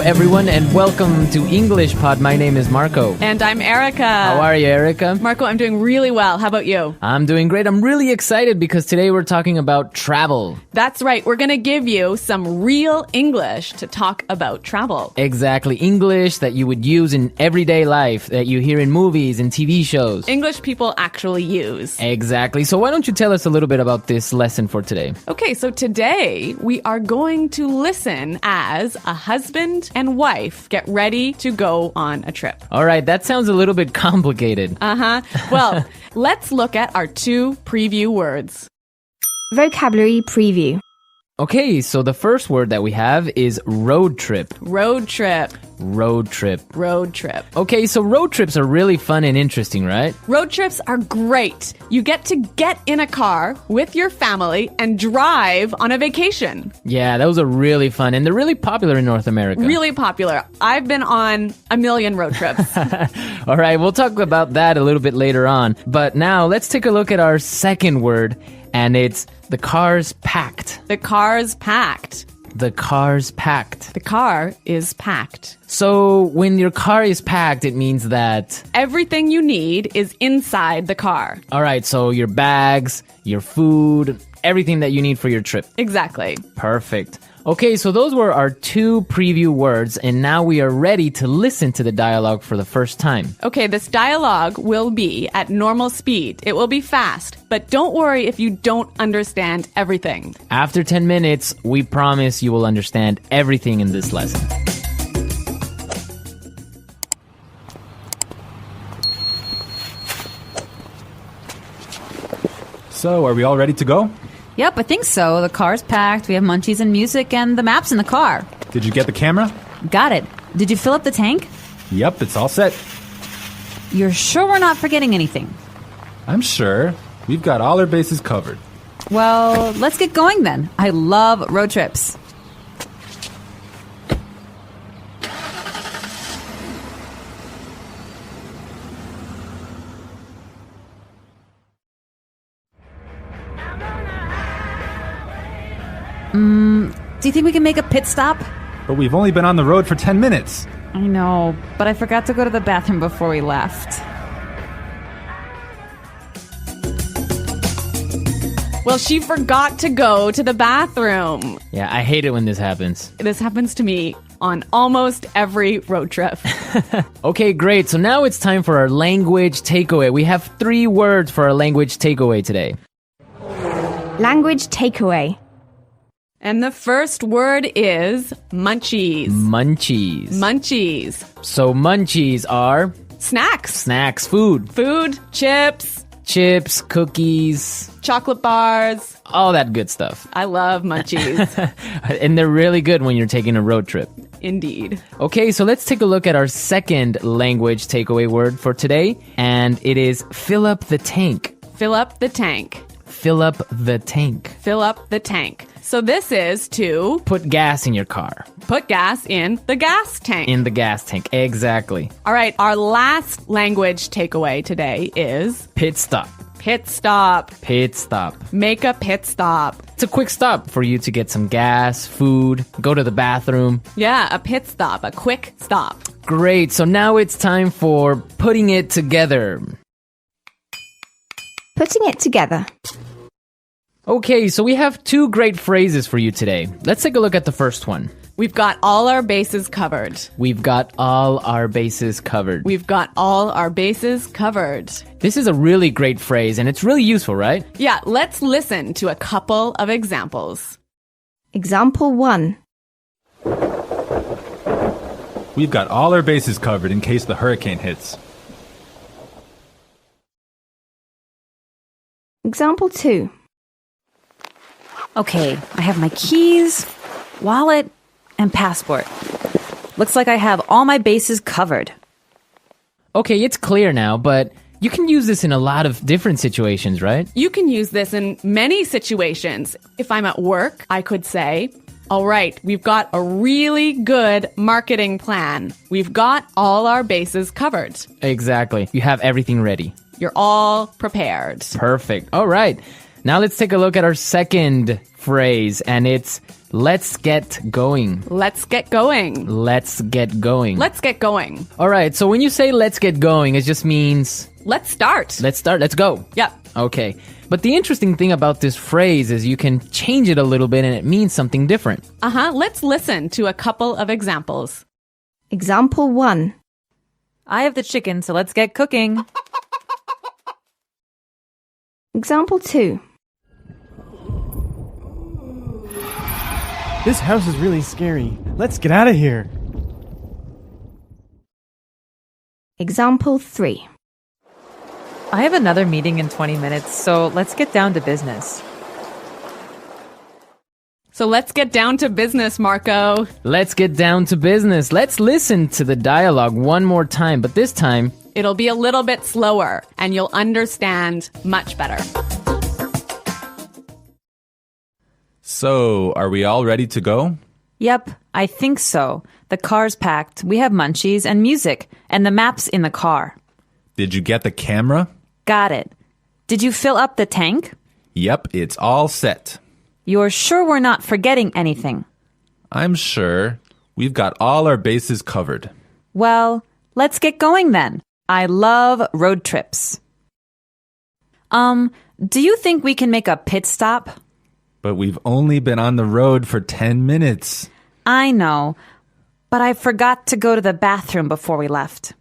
everyone, and welcome to English Pod. My name is Marco. And I'm Erica. How are you, Erica? Marco, I'm doing really well. How about you? I'm doing great. I'm really excited because today we're talking about travel. That's right. We're going to give you some real English to talk about travel. Exactly. English that you would use in everyday life, that you hear in movies and TV shows. English people actually use. Exactly. So why don't you tell us a little bit about this lesson for today? Okay, so today we are going to listen as a husband and wife get ready to go on a trip. All right, that sounds a little bit complicated. Well, let's look at our two preview words. Vocabulary preview. Okay, so the first word that we have is road trip. Road trip. Road trip. Road trip. Okay, so road trips are really fun and interesting, right? Road trips are great. You get to get in a car with your family and drive on a vacation. Yeah, those are really fun, and they're really popular in North America. Really popular. I've been on a million road trips. All right, we'll talk about that a little bit later on. But now let's take a look at our second word, and it's the car's packed. The car's packed. The car's packed. The car is packed. So when your car is packed, it means that... everything you need is inside the car. All right, so your bags, your food, everything that you need for your trip. Exactly. Perfect. Okay, so those were our two preview words, and now we are ready to listen to the dialogue for the first time. Okay, this dialogue will be at normal speed. It will be fast, but don't worry if you don't understand everything. After 10 minutes, we promise you will understand everything in this lesson. So, are we all ready to go? Yep, I think so. The car's packed, we have munchies and music, and the map's in the car. Did you get the camera? Got it. Did you fill up the tank? Yep, it's all set. You're sure we're not forgetting anything? I'm sure. We've got all our bases covered. Well, let's get going then. I love road trips. Do you think we can make a pit stop? But we've only been on the road for 10 minutes. I know, but I forgot to go to the bathroom before we left. Well, she forgot to go to the bathroom. Yeah, I hate it when this happens. This happens to me on almost every road trip. Okay, great. So now it's time for our language takeaway. We have 3 words for our language takeaway today. Language takeaway. And the first word is munchies. Munchies. Munchies. So munchies are Snacks. snacks, food, Food, chips, chips, cookies, chocolate bars. all that good stuff. I love munchies. And they're really good when you're taking a road trip. Indeed. Okay, so let's take a look at our second language takeaway word for today, and it is fill up the tank. Fill up the tank. Fill up the tank. Fill up the tank. So this is to Put gas in your car. put gas in the gas tank. In the gas tank. Exactly. All right, our last language takeaway today is Pit stop. pit stop. Pit stop. Make a pit stop. It's a quick stop for you to get some gas, food, go to the bathroom. Yeah, a pit stop, a quick stop. Great. So now it's time for putting it together. Putting it together. Okay, so we have 2 great phrases for you today. Let's take a look at the first one. We've got all our bases covered. We've got all our bases covered. We've got all our bases covered. This is a really great phrase, and it's really useful, right? Yeah, let's listen to a couple of examples. Example 1. We've got all our bases covered in case the hurricane hits. Example 2. Okay, I have my keys, wallet, and passport. Looks like I have all my bases covered. Okay, it's clear now, but you can use this in a lot of different situations, right? You can use this in many situations. If I'm at work, I could say, all right, we've got a really good marketing plan. We've got all our bases covered. Exactly. You have everything ready. You're all prepared. Perfect. All right. Now let's take a look at our second phrase, and it's Let's get going. Let's get going. Let's get going. Let's get going. All right, so when you say let's get going, it just means Let's start. let's start, let's go. Yep. Okay. But the interesting thing about this phrase is you can change it a little bit and it means something different. Let's listen to a couple of examples. Example 1. I have the chicken, so let's get cooking. Example 2. This house is really scary. Let's get out of here. Example 3. I have another meeting in 20 minutes, so let's get down to business. So let's get down to business, Marco. Let's get down to business. Let's listen to the dialogue one more time, but this time, It'll be a little bit slower and you'll understand much better. So, are we all ready to go? Yep, I think so. The car's packed. We have munchies and music, and the map's in the car. Did you get the camera? Got it. Did you fill up the tank? Yep, it's all set. You're sure we're not forgetting anything? I'm sure. We've got all our bases covered. Well, let's get going then. I love road trips. Do you think we can make a pit stop? But we've only been on the road for 10 minutes. I know, but I forgot to go to the bathroom before we left.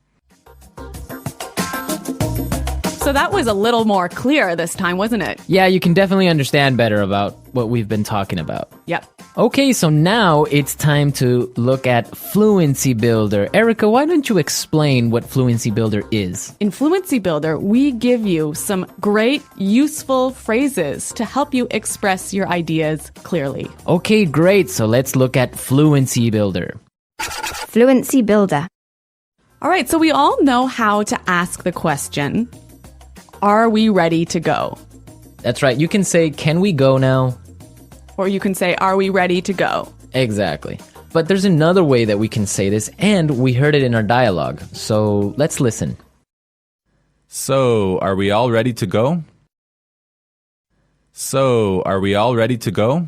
So that was a little more clear this time, wasn't it? yeah, you can definitely understand better about what we've been talking about. Yep. Okay, so now it's time to look at Fluency Builder. Erica, why don't you explain what Fluency Builder is? In Fluency Builder, we give you some great, useful phrases to help you express your ideas clearly. Okay, great. So let's look at Fluency Builder. Fluency Builder. All right, so we all know how to ask the question, are we ready to go? That's right. You can say, can we go now? Or you can say, are we ready to go? Exactly. But there's another way that we can say this, and we heard it in our dialogue. So let's listen. So, are we all ready to go? So, are we all ready to go?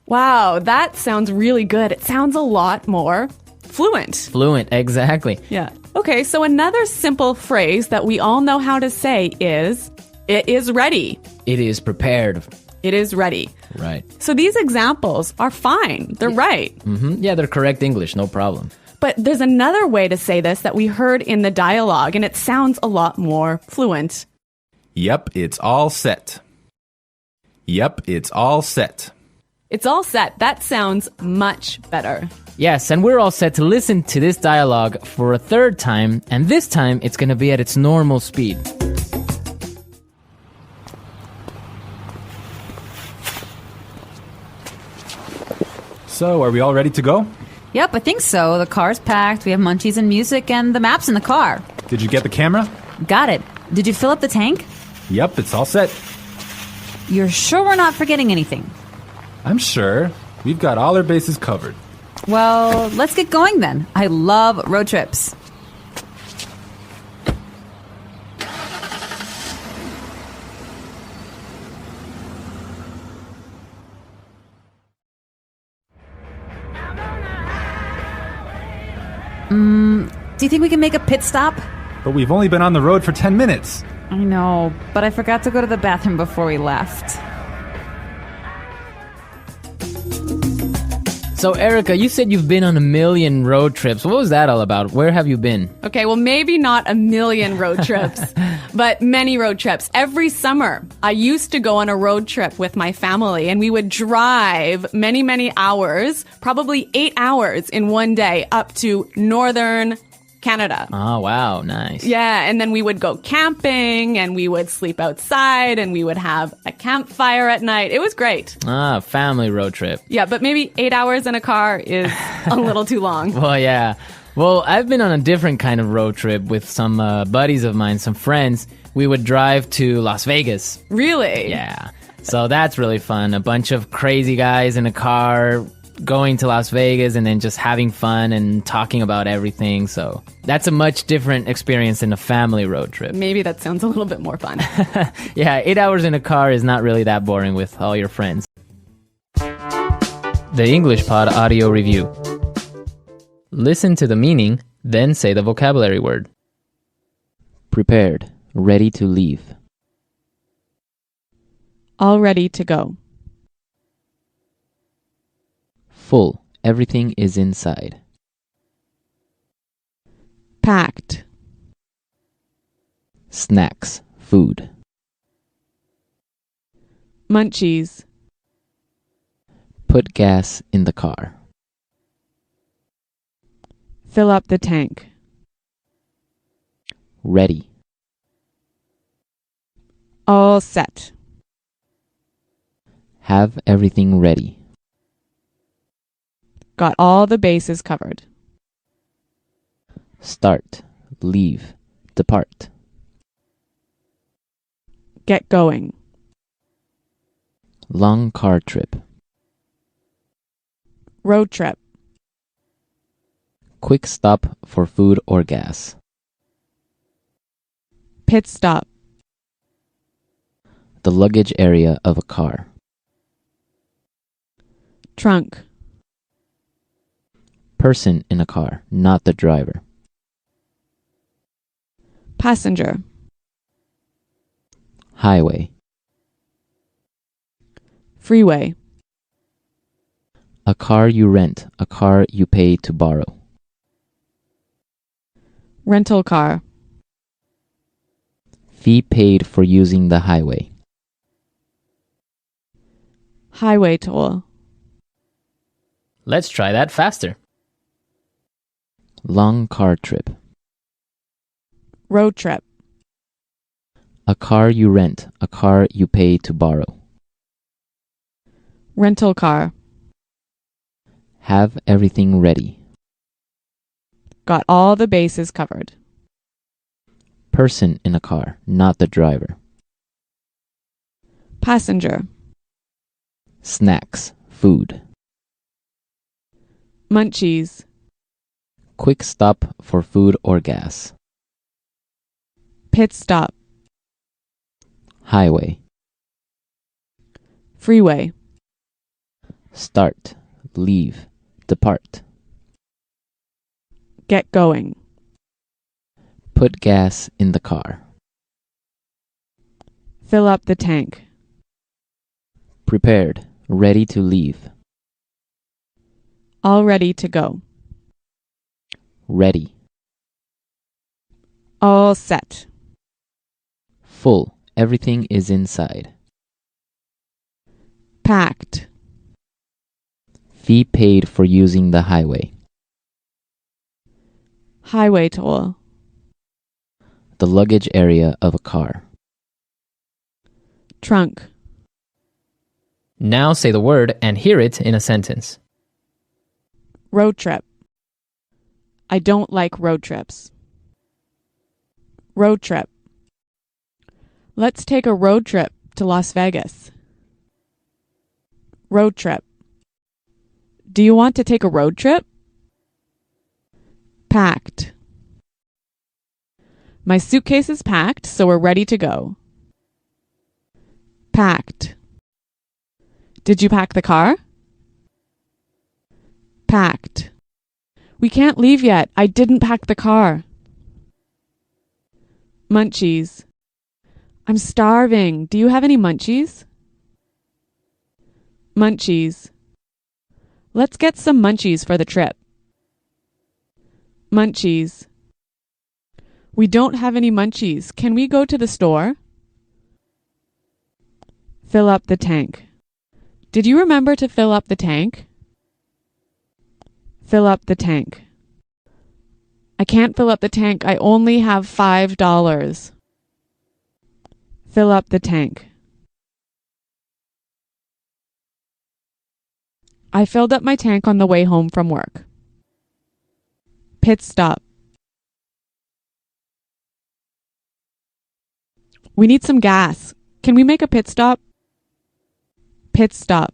Wow, that sounds really good. It sounds a lot more fluent. Fluent, exactly. Yeah. Okay, so another simple phrase that we all know how to say is, it is ready. It is prepared. It is ready. Right. So these examples are fine. They're right. Yeah, they're correct English, no problem. But there's another way to say this that we heard in the dialogue, and it sounds a lot more fluent. Yep, it's all set. Yep, it's all set. It's all set. That sounds much better. Yes, and we're all set to listen to this dialogue for a third time, and this time it's going to be at its normal speed. So, are we all ready to go? Yep, I think so. The car's packed. We have munchies and music, and the map's in the car. Did you get the camera? Got it. Did you fill up the tank? Yep, it's all set. You're sure we're not forgetting anything? I'm sure. We've got all our bases covered. Well, let's get going then. I love road trips. Do you think we can make a pit stop? But we've only been on the road for 10 minutes. I know, but I forgot to go to the bathroom before we left. So, Erica, you said you've been on a million road trips. What was that all about? Where have you been? Okay, well, maybe not a million road trips, but many road trips. Every summer, I used to go on a road trip with my family, and we would drive many, many hours, probably 8 hours in one day, up to northern Canada. Oh, wow, nice. Yeah, and then we would go camping, and we would sleep outside, and we would have a campfire at night. It was great. Ah, family road trip. Yeah, but maybe 8 hours in a car is a little too long. Well, yeah. Well, I've been on a different kind of road trip with some buddies of mine, some friends. We would drive to Las Vegas. Really? Yeah. So that's really fun. A bunch of crazy guys in a car going to Las Vegas and then just having fun and talking about everything. So that's a much different experience than a family road trip. Maybe that sounds a little bit more fun. Yeah, 8 hours in a car is not really that boring with all your friends. The English Pod audio review. Listen to the meaning, then say the vocabulary word. Prepared, ready to leave. All ready to go. Full, everything is inside. Packed. Snacks, food. Munchies. Put gas in the car. Fill up the tank. Ready. All set. Have everything ready. Got all the bases covered. Start, leave, depart. Get going. Long car trip. Road trip. Quick stop for food or gas. Pit stop. The luggage area of a car. Trunk. Person in a car, not the driver. Passenger. Highway. Freeway. A car you rent, a car you pay to borrow. Rental car. Fee paid for using the highway. Highway toll. Let's try that faster. Long car trip. Road trip. A car you rent, a car you pay to borrow. Rental car. Have everything ready. Got all the bases covered. Person in a car, not the driver. Passenger. Snacks, food. Munchies. Quick stop for food or gas. Pit stop. Highway. Freeway. Start, leave, depart. Get going. Put gas in the car. Fill up the tank. Prepared, ready to leave. All ready to go. Ready. All set. Full, everything is inside. Packed. Fee paid for using the highway. Highway toll. The luggage area of a car. Trunk. Now say the word and hear it in a sentence. Road trip. I don't like road trips. Road trip. Let's take a road trip to Las Vegas. Road trip. Do you want to take a road trip? Packed. My suitcase is packed, so we're ready to go. Packed. Did you pack the car? Packed. We can't leave yet. I didn't pack the car. Munchies. I'm starving. Do you have any munchies? Munchies. Let's get some munchies for the trip. Munchies. We don't have any munchies. Can we go to the store? Fill up the tank. Did you remember to fill up the tank? Fill up the tank. I can't fill up the tank. I only have $5. Fill up the tank. I filled up my tank on the way home from work. Pit stop. We need some gas. Can we make a pit stop? Pit stop.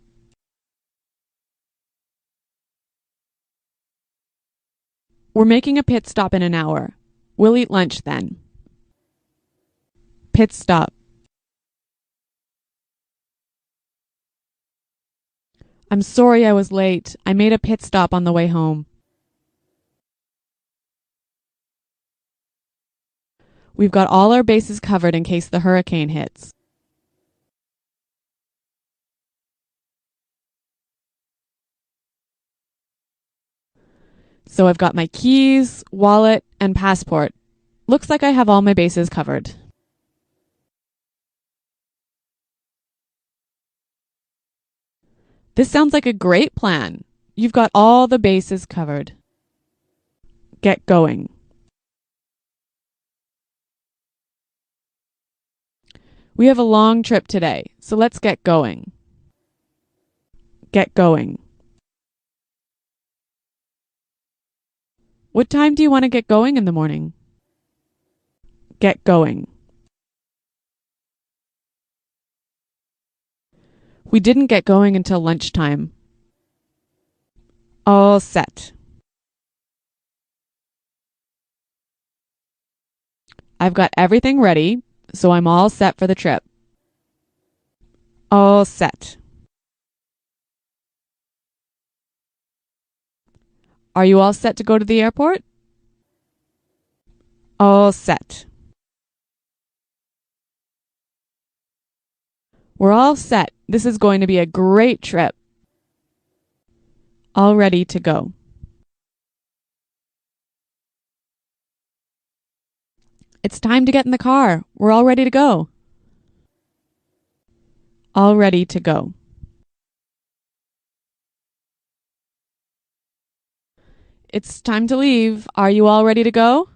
We're making a pit stop in an hour. We'll eat lunch then. Pit stop. I'm sorry I was late. I made a pit stop on the way home. We've got all our bases covered in case the hurricane hits. So I've got my keys, wallet, and passport. Looks like I have all my bases covered. This sounds like a great plan. You've got all the bases covered. Get going. We have a long trip today, so let's get going. Get going. What time do you want to get going in the morning? Get going. We didn't get going until lunchtime. All set. I've got everything ready, so I'm all set for the trip. All set. Are you all set to go to the airport? All set. We're all set. This is going to be a great trip. All ready to go. It's time to get in the car. We're all ready to go. All ready to go. It's time to leave. Are you all ready to go?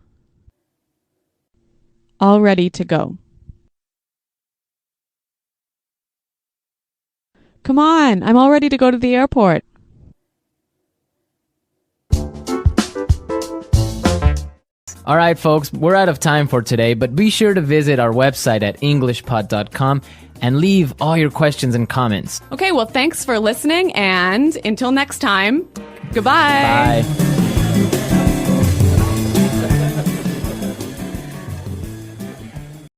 All ready to go. Come on, I'm all ready to go to the airport. All right, folks, we're out of time for today, but be sure to visit our website at englishpod.com and leave all your questions and comments. Okay, well, thanks for listening, and until next time, goodbye. Bye.